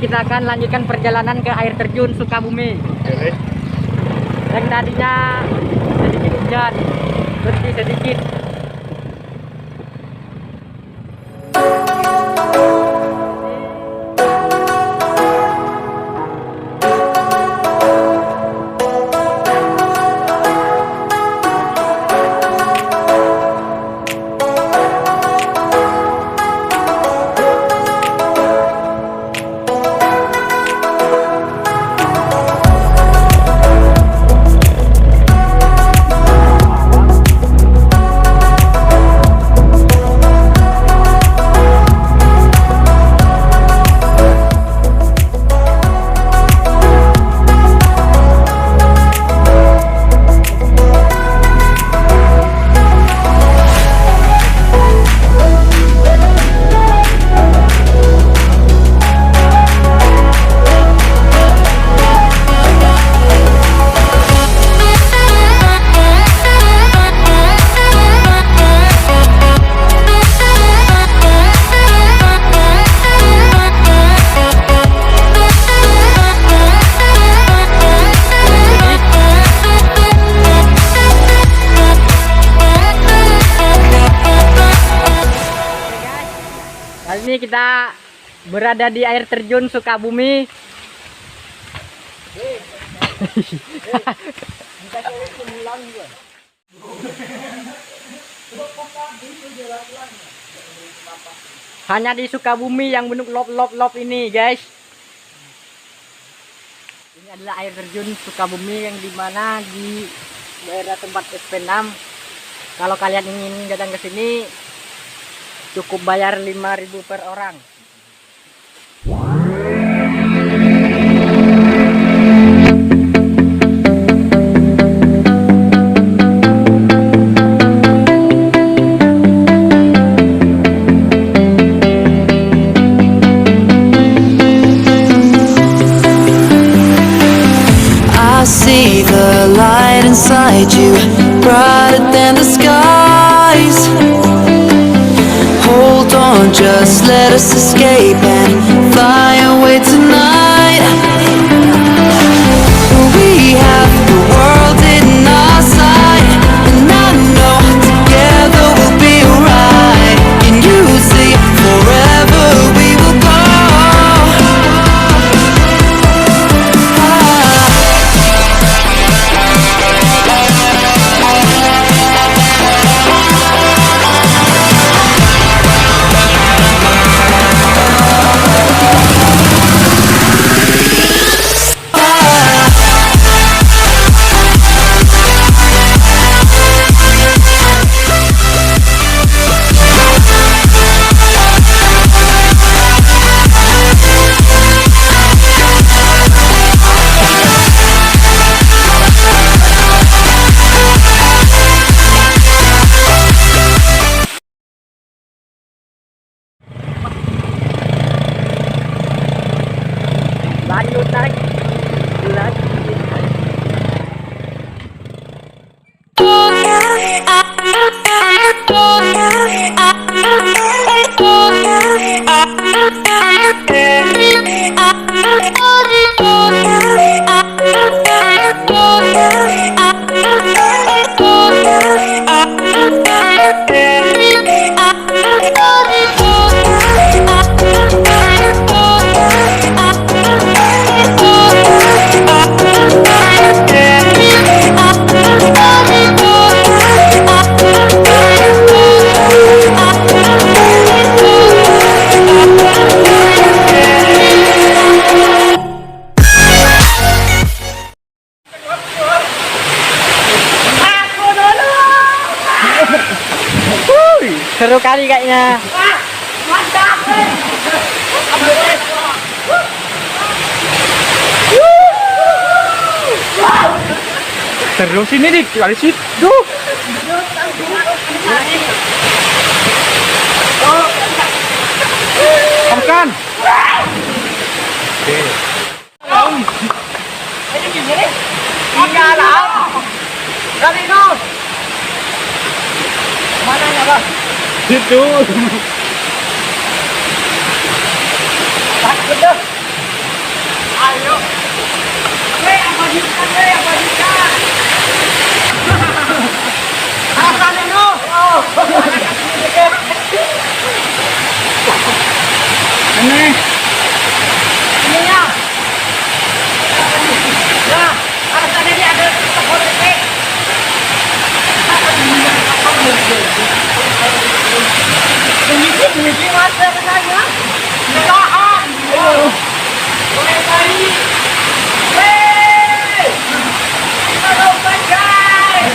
kita akan lanjutkan perjalanan ke air terjun Sukabumi. Yang tadinya sedikit hujan, berhenti sedikit. Kali ini kita berada di air terjun Sukabumi. Hanya di Sukabumi yang bentuk lop ini, guys. Ini adalah air terjun Sukabumi yang dimana di daerah tempat SP6. Kalau kalian ingin datang ke sini, cukup bayar 5.000 per orang. I see the light inside you, brighter than the skies. Hold on, just let us escape and fly away tonight. We have the world in our sight, and I know together we'll be alright. Can you see forever we will go? Lanjut naik. Seru kali kayaknya. Mantap. Terus ini dik, kali situ. Makan. Ini gini. Enggak lah. Kali itu. Mananya, Bang? Situ. Takut dah. Bagikan deh, bagikan. Alasan lu. Oh. Ini ya. Ya, alasannya dia ada toko detik. Ini masa katanya. Tahan. Boleh kali. Hei! Kita dong, guys.